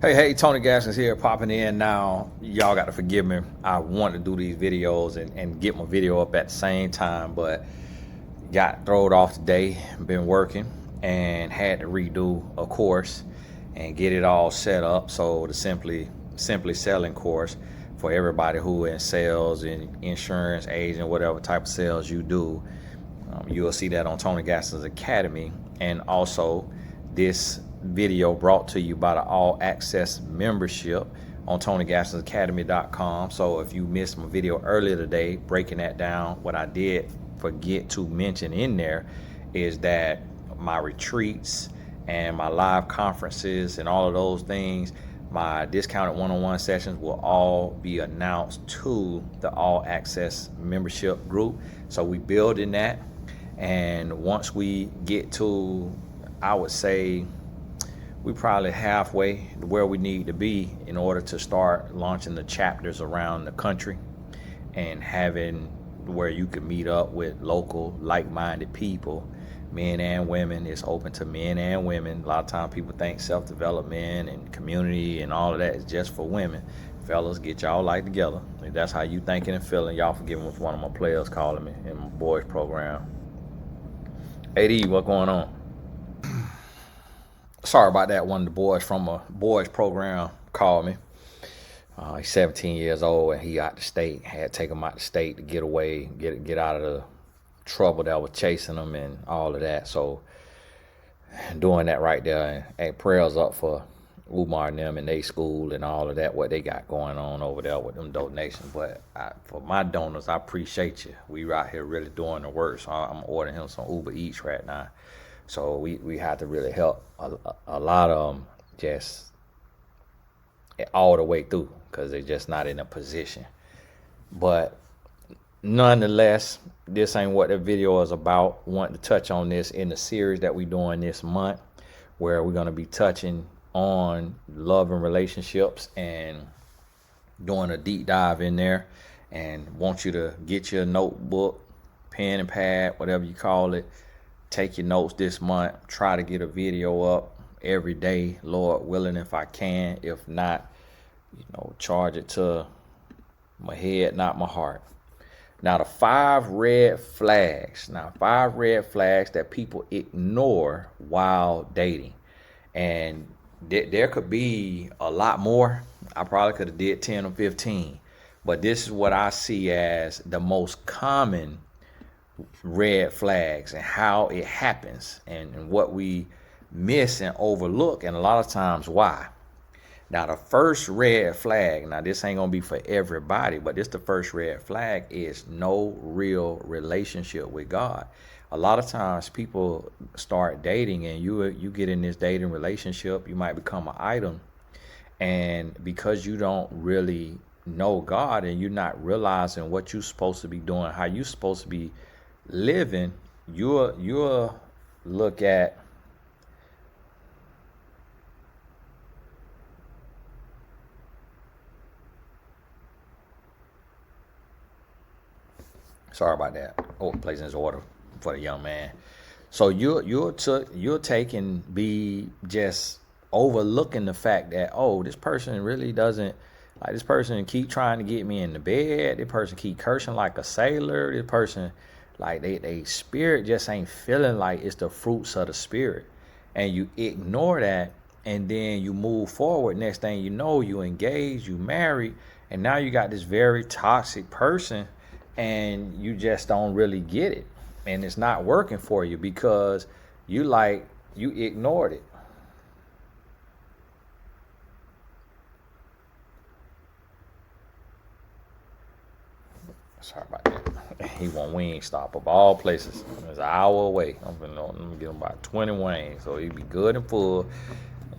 Hey, Tony Gaskins here, popping in now. Y'all got to forgive me. I want to do these videos and get my video up at the same time, but got thrown off today. Been working and had to redo a course and get it all set up. So the simply selling course for everybody who in sales and insurance, agent, whatever type of sales you do. You'll see that on Tony Gaskins Academy, and also this video brought to you by the All Access membership on TonyGaskinsAcademy.com. So if you missed my video earlier today breaking that down, what I did forget to mention in there is that my retreats and my live conferences and all of those things, my discounted one-on-one sessions will all be announced to the All Access membership group. So we building that, and once we get to, I would say, we probably halfway to where we need to be in order to start launching the chapters around the country and having where you can meet up with local like-minded people, men and women. It's open to men and women. A lot of times people think self-development and community and all of that is just for women. Fellas, get y'all life together. If that's how you thinking and feeling, y'all forgive me with one of my players calling me in my boys program. AD, what's going on? Sorry about that. One of the boys from a boys program called me. He's 17 years old and he out the state. Had to take him out the state to get away, get out of the trouble that was chasing him and all of that. So doing that right there, and prayers up for W.A.R and them in their school and all of that, what they got going on over there with them donations. But for my donors, I appreciate you. We out here really doing the work. So I'm ordering him some Uber Eats right now. So we had to really help a lot of them just all the way through because they're just not in a position. But nonetheless, this ain't what the video is about. Wanting to touch on this in the series that we're doing this month, where we're going to be touching on love and relationships and doing a deep dive in there. And want you to get your notebook, pen and pad, whatever you call it. Take your notes this month. Try to get a video up every day, Lord willing, if I can. If not, charge it to my head, not my heart. Now, the 5 red flags. Now, 5 red flags that people ignore while dating. And there could be a lot more. I probably could have did 10 or 15. But this is what I see as the most common red flags and how it happens and what we miss and overlook, and a lot of times why. Now, the first red flag, now this ain't gonna be for everybody, but this the first red flag is no real relationship with God. A lot of times people start dating and you get in this dating relationship, you might become an item, and because you don't really know God and you're not realizing what you're supposed to be doing, how you're supposed to be living, you'll look at sorry about that. Oh, placing his order for the young man. So you'll take and be just overlooking the fact that, oh, this person really doesn't like, this person keep trying to get me in the bed, this person keep cursing like a sailor, this person, like they spirit just ain't feeling like it's the fruits of the spirit. And you ignore that, and then you move forward. Next thing you know, you engage, you married, and now you got this very toxic person, and you just don't really get it. And it's not working for you because you ignored it. Sorry about that. He want Wingstop of all places. It's an hour away. I'm gonna give him about 20 wings, so he be good and full,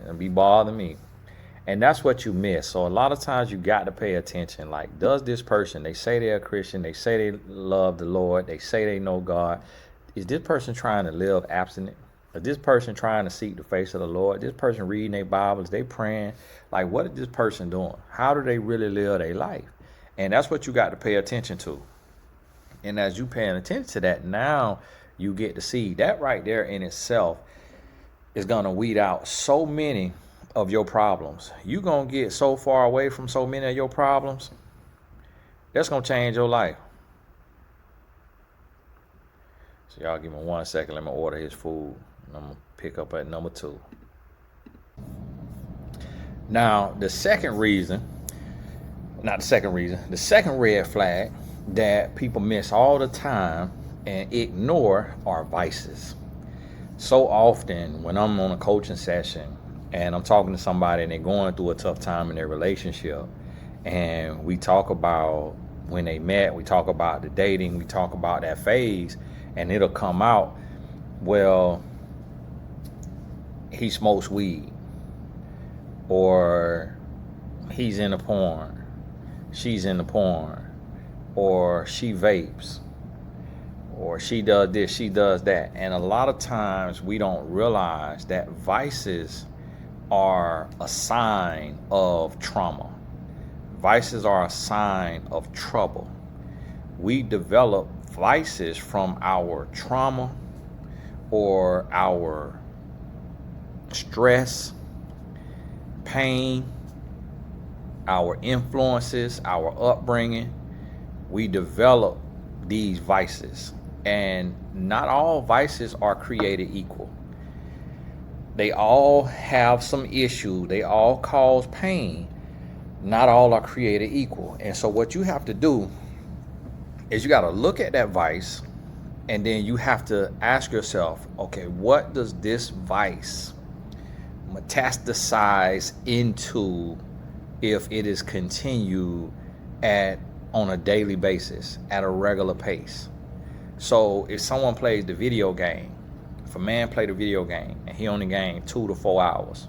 and be bothering me. And that's what you miss. So a lot of times you got to pay attention. Like, does this person, they say they're a Christian, they say they love the Lord, they say they know God. Is this person trying to live abstinent? Is this person trying to seek the face of the Lord? Is this person reading their Bibles? They praying? Like, what is this person doing? How do they really live their life? And that's what you got to pay attention to. And as you paying attention to that, now you get to see that right there in itself is going to weed out so many of your problems. You're going to get so far away from so many of your problems, that's going to change your life. So y'all give me 1 second. Let me order his food. And I'm going to pick up at number 2. Now, the second red flag that people miss all the time and ignore are vices. So often when I'm on a coaching session and I'm talking to somebody and they're going through a tough time in their relationship, and we talk about when they met, we talk about the dating, we talk about that phase, and it'll come out, well, he smokes weed, or he's into porn, she's into porn, or she vapes, or she does this, she does that. And a lot of times we don't realize that vices are a sign of trauma. Vices are a sign of trouble. We develop vices from our trauma or our stress, pain, our influences, our upbringing. We develop these vices, and not all vices are created equal. They all have some issue. They all cause pain. Not all are created equal. And so what you have to do is you got to look at that vice, and then you have to ask yourself, okay, what does this vice metastasize into if it is continued on a daily basis at a regular pace? So if someone plays the video game, if a man played a video game and he only gained 2 to 4 hours,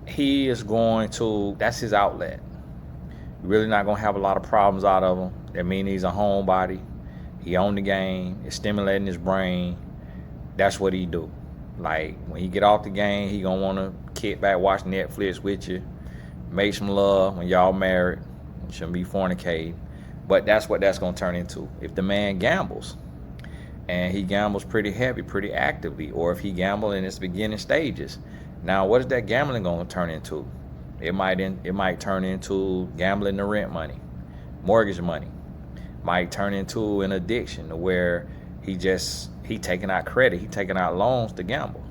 he is going to, that's his outlet. You're really not going to have a lot of problems out of him. That means he's a homebody. He own the game. It's stimulating his brain. That's what he do. Like when he get off the game, he gonna want to kick back, watch Netflix with you, make some love when y'all married. You shouldn't be fornicating. But that's what that's gonna turn into. If the man gambles, and he gambles pretty heavy, pretty actively, or if he gamble in its beginning stages, now what is that gambling gonna turn into? It might turn into gambling the rent money, mortgage money. Might turn into an addiction to where he taking out credit, he taking out loans to gamble.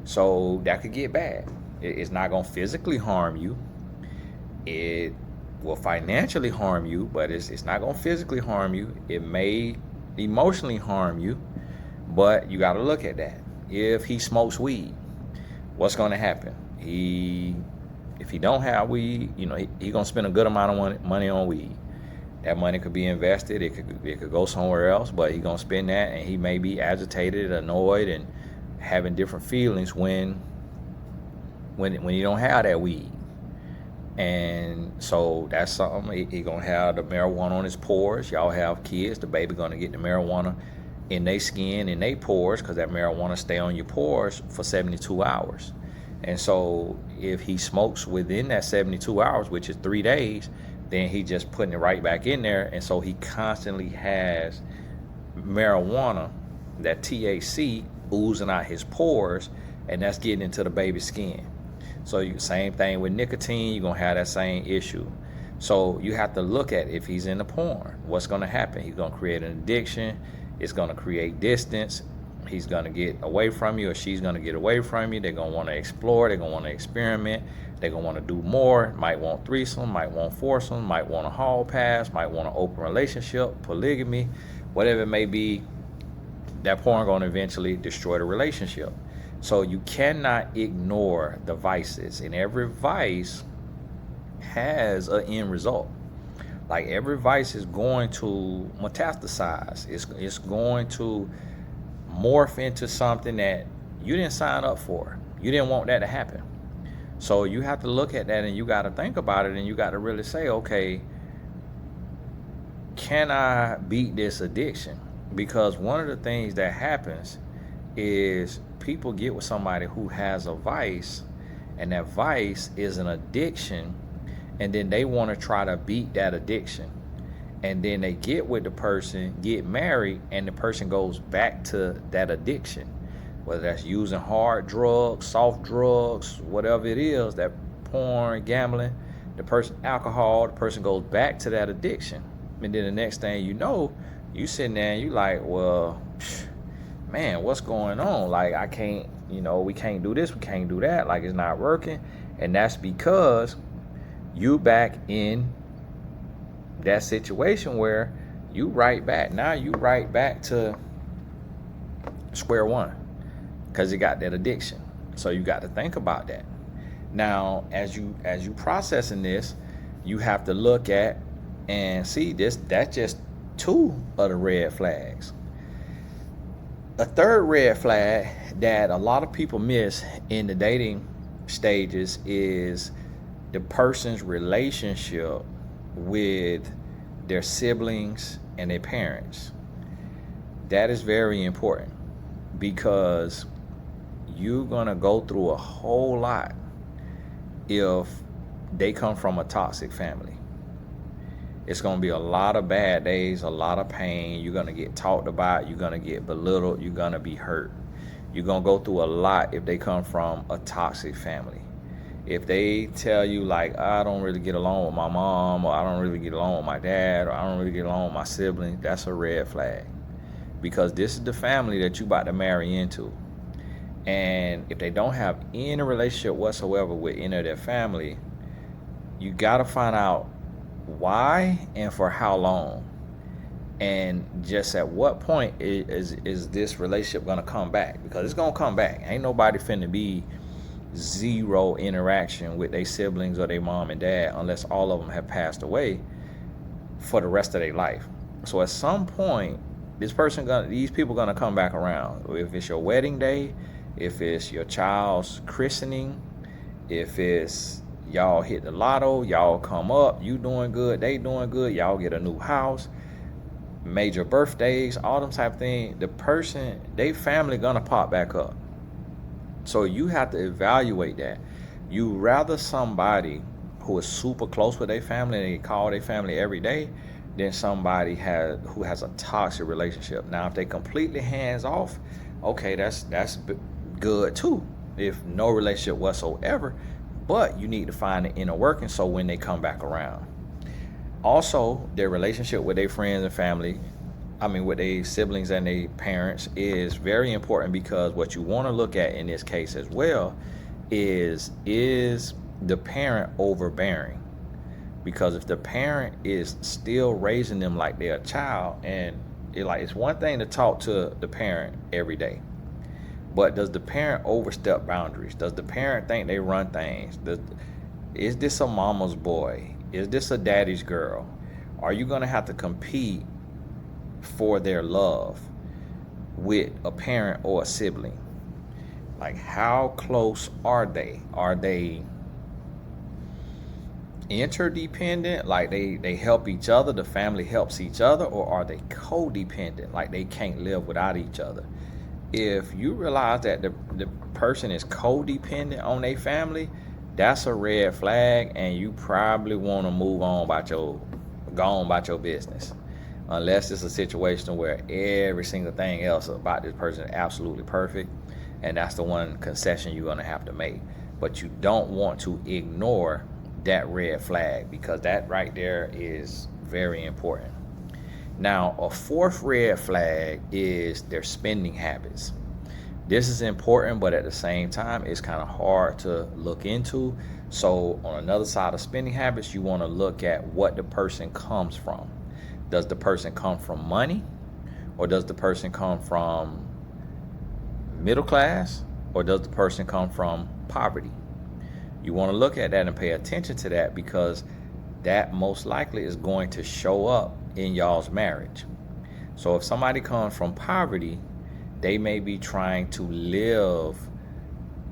So that could get bad. It's not gonna physically harm you. It will financially harm you, but it's not gonna physically harm you. It may emotionally harm you, but you got to look at that. If he smokes weed, what's going to happen? If he don't have weed, he gonna spend a good amount of money on weed. That money could be invested. It could go somewhere else, but he gonna spend that, and he may be agitated, annoyed, and having different feelings when you don't have that weed. And so that's something. He gonna have the marijuana on his pores. Y'all have kids, the baby gonna get the marijuana in their skin, in their pores, because that marijuana stay on your pores for 72 hours. And so if he smokes within that 72 hours, which is 3 days, then he just putting it right back in there. And so he constantly has marijuana, that THC, oozing out his pores, and that's getting into the baby's skin. So same thing with nicotine, you're gonna have that same issue. So you have to look at if he's into porn, what's gonna happen? He's gonna create an addiction. It's gonna create distance. He's gonna get away from you, or she's gonna get away from you. They're gonna wanna explore, they're gonna wanna experiment, they're gonna wanna do more, might want threesome, might want foursome, might want a hall pass, might want an open relationship, polygamy, whatever it may be. That porn gonna eventually destroy the relationship. So you cannot ignore the vices, and every vice has an end result. Like every vice is going to metastasize. It's going to morph into something that you didn't sign up for. You didn't want that to happen. So you have to look at that, and you got to think about it, and you got to really say, okay, can I beat this addiction? Because one of the things that happens is people get with somebody who has a vice, and that vice is an addiction, and then they want to try to beat that addiction. And then they get with the person, get married, and the person goes back to that addiction. whether that's using hard drugs, soft drugs, whatever it is, that porn, gambling, alcohol, the person goes back to that addiction. And then the next thing you know, you sitting there and you like, well, man, what's going on? Like, I can't, we can't do this, we can't do that, like it's not working. And that's because you back in that situation where you right back to square one, because you got that addiction. So you got to think about that. Now, as you processing this, you have to look at and see that's just 2 of the red flags. A third red flag that a lot of people miss in the dating stages is the person's relationship with their siblings and their parents. That is very important, because you're gonna go through a whole lot if they come from a toxic family. It's gonna be a lot of bad days, a lot of pain. You're gonna get talked about, you're gonna get belittled, you're gonna be hurt. You're gonna go through a lot if they come from a toxic family. If they tell you like, I don't really get along with my mom, or I don't really get along with my dad, or I don't really get along with my sibling, that's a red flag. Because this is the family that you about to marry into. And if they don't have any relationship whatsoever with any of their family, you gotta find out why and for how long. And just at what point is this relationship gonna come back? Because it's gonna come back. Ain't nobody finna be zero interaction with their siblings or their mom and dad unless all of them have passed away for the rest of their life. So at some point, these people gonna come back around. If it's your wedding day, if it's your child's christening, if it's y'all hit the lotto, y'all come up, you doing good, they doing good, y'all get a new house, major birthdays, all them type of things, they family gonna pop back up. So you have to evaluate that. You rather somebody who is super close with their family and they call their family every day than somebody who has a toxic relationship. Now, if they completely hands off, okay, that's good too, if no relationship whatsoever. But you need to find the inner working so when they come back around. Also, their relationship with their friends and family, with their siblings and their parents, is very important, because what you want to look at in this case as well is the parent overbearing. Because if the parent is still raising them like they're a child, and it's one thing to talk to the parent every day, but does the parent overstep boundaries? Does the parent think they run things? Is this a mama's boy? Is this a daddy's girl? Are you going to have to compete for their love with a parent or a sibling? Like, how close are they? Are they interdependent, like they help each other, the family helps each other? Or are they codependent, like they can't live without each other? If you realize that the person is codependent on their family, that's a red flag, and you probably want to go on about your business. Unless it's a situation where every single thing else about this person is absolutely perfect, and that's the one concession you're going to have to make. But you don't want to ignore that red flag, because that right there is very important. Now, a fourth red flag is their spending habits. This is important, but at the same time, it's kind of hard to look into. So on another side of spending habits, you want to look at what the person comes from. Does the person come from money? Or does the person come from middle class? Or does the person come from poverty? You want to look at that and pay attention to that, because that most likely is going to show up in y'all's marriage. So if somebody comes from poverty, they may be trying to live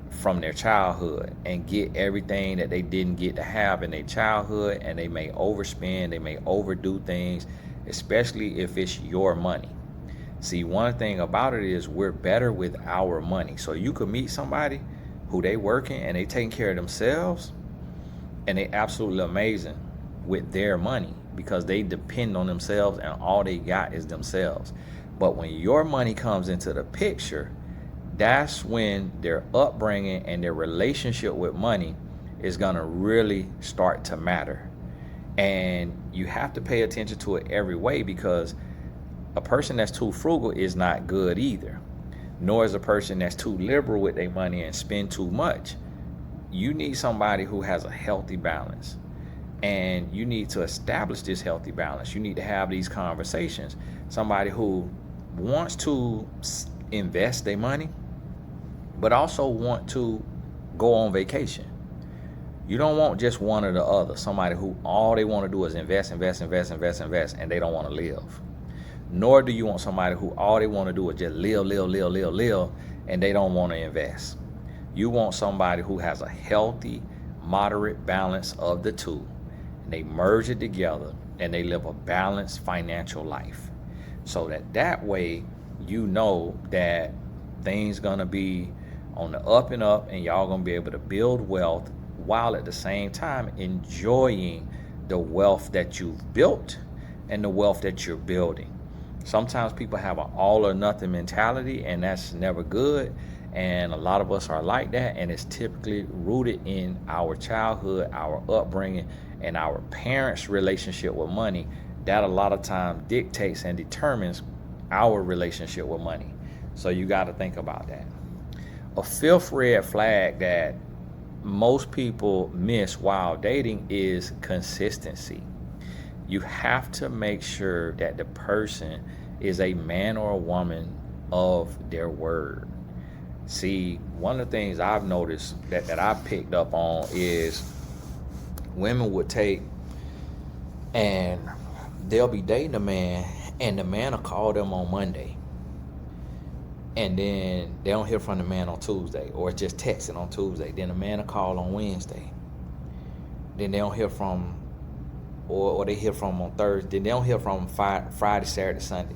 from their childhood and get everything that they didn't get to have in their childhood, and they may overspend, they may overdo things, especially if it's your money. See, one thing about it is we're better with our money. So you could meet somebody who they working and they taking care of themselves, and they absolutely amazing with their money, because they depend on themselves and all they got is themselves. But when your money comes into the picture, that's when their upbringing and their relationship with money is going to really start to matter. And you have to pay attention to it every way, because a person that's too frugal is not good either, nor is a person that's too liberal with their money and spend too much. You need somebody who has a healthy balance, and you need to establish this healthy balance. You need to have these conversations. Somebody who wants to invest their money, but also want to go on vacation. You don't want just one or the other. Somebody who all they want to do is invest, and they don't want to live. Nor do you want somebody who all they want to do is just live, and they don't want to invest. You want somebody who has a healthy, moderate balance of the two. And they merge it together, and they live a balanced financial life. So that way, you know that things gonna be on the up and up, and y'all gonna be able to build wealth while at the same time enjoying the wealth that you've built and the wealth that you're building. Sometimes people have an all or nothing mentality, and that's never good. And a lot of us are like that, and it's typically rooted in our childhood, our upbringing, and our parents' relationship with money. That a lot of times dictates and determines our relationship with money. So you got to think about that. A fifth red flag that most people miss while dating is consistency. You have to make sure that the person is a man or a woman of their word. See, one of the things I've noticed that I picked up on is women would take and they'll be dating a man, and the man will call them on Monday, and then they don't hear from the man on Tuesday, or it's just texting on Tuesday. Then the man will call on Wednesday. Then they don't hear from, or they hear from on Thursday. Then they don't hear from Friday, Saturday, Sunday.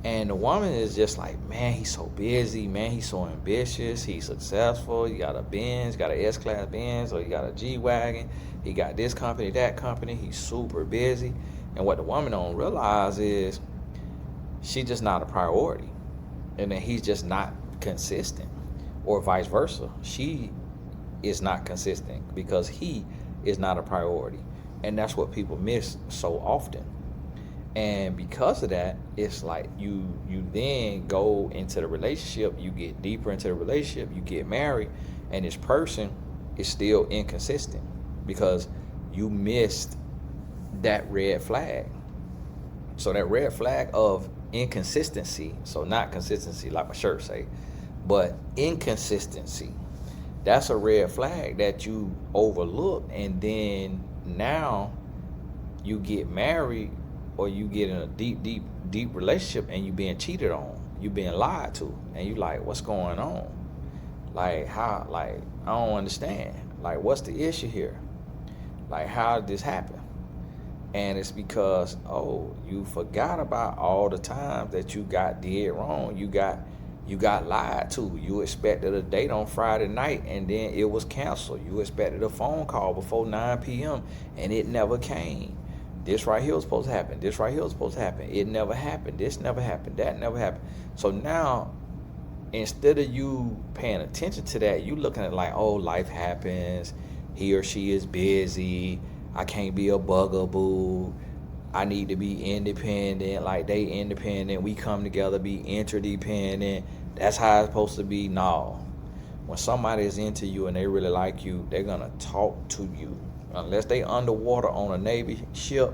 And the woman is just like, man, he's so busy. Man, he's so ambitious. He's successful. He got a Benz, got an S-Class Benz, or he got a G-Wagon. He got this company, that company. He's super busy. And what the woman don't realize is she's just not a priority. And then he's just not consistent, or vice versa. She is not consistent because he is not a priority. And that's what people miss so often. And because of that, it's like you then go into the relationship, you get deeper into the relationship, you get married, and this person is still inconsistent because you missed that red flag. So that red flag of inconsistency, so not consistency like my shirt say, but inconsistency, that's a red flag that you overlook. And then now you get married, or you get in a deep relationship, and you being cheated on, you being lied to, and you like, what's going on? Like, how? Like, I don't understand. Like, what's the issue here? Like, how did this happen? And it's because, you forgot about all the times that you got did wrong. You got lied to. You expected a date on Friday night, and then it was canceled. You expected a phone call before 9 p.m. and it never came. This right here was supposed to happen. This right here was supposed to happen. It never happened. This never happened. That never happened. So now, instead of you paying attention to that, you looking at like, life happens. He or she is busy. I can't be a bugaboo. I need to be independent. Like, they independent. We come together, be interdependent. That's how it's supposed to be. No. When somebody is into you and they really like you, they're going to talk to you. Unless they underwater on a Navy ship,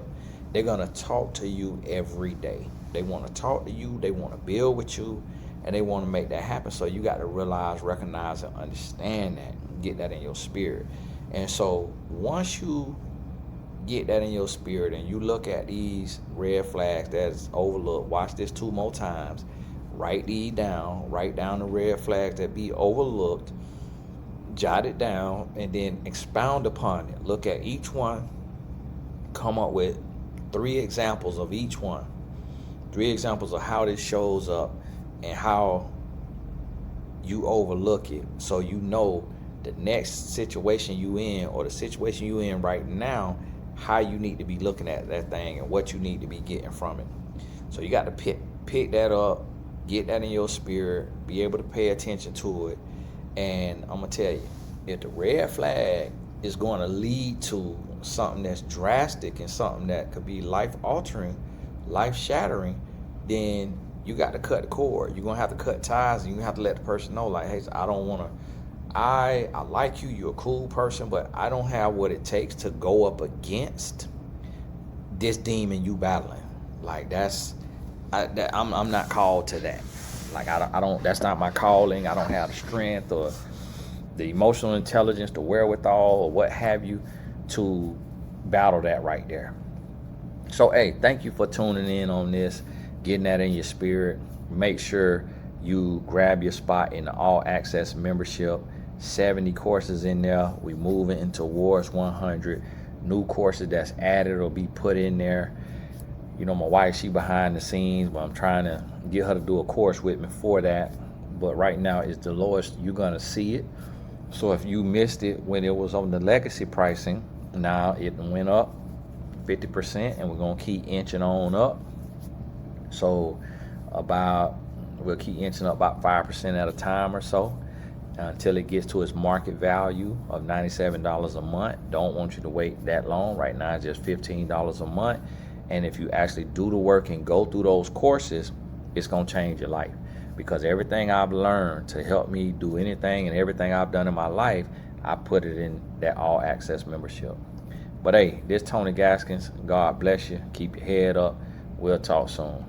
they're going to talk to you every day. They want to talk to you. They want to build with you. And they want to make that happen. So you got to realize, recognize, and understand that. Get that in your spirit. And so once you get that in your spirit and you look at these red flags that's overlooked, watch this 2 more times. Write these down. Write down the red flags that be overlooked. Jot it down, and then expound upon it. Look at each one. Come up with 3 examples of each one. 3 examples of how this shows up and how you overlook it, so you know the next situation you in, or the situation you in right now, how you need to be looking at that thing and what you need to be getting from it. So you got to pick that up, Get that in your spirit. Be able to pay attention to it. And I'm going to tell you, if the red flag is going to lead to something that's drastic and something that could be life-altering, life-shattering, then you got to cut the cord. You're going to have to cut ties, and you have to let the person know, like, hey, I don't want to, I like you, you're a cool person, but I don't have what it takes to go up against this demon you battling. Like, I'm not called to that. Like, I don't, that's not my calling. I don't have the strength or the emotional intelligence, the wherewithal, or what have you, to battle that right there. So, hey, thank you for tuning in on this, getting that in your spirit. Make sure you grab your spot in the all access membership. 70 courses in there. We moving into Wars 100. New courses that's added will be put in there. You know, my wife, she behind the scenes, but I'm trying to get her to do a course with me for that. But right now, it's the lowest you're gonna see it. So if you missed it when it was on the legacy pricing, now it went up 50%, and we're gonna keep inching on up. So we'll keep inching up about 5% at a time or so, until it gets to its market value of $97 a month. Don't want you to wait that long. Right now it's just $15 a month. And if you actually do the work and go through those courses, it's going to change your life. Because everything I've learned to help me do anything and everything I've done in my life, I put it in that all access membership. But hey, this Tony Gaskins. God bless you. Keep your head up. We'll talk soon.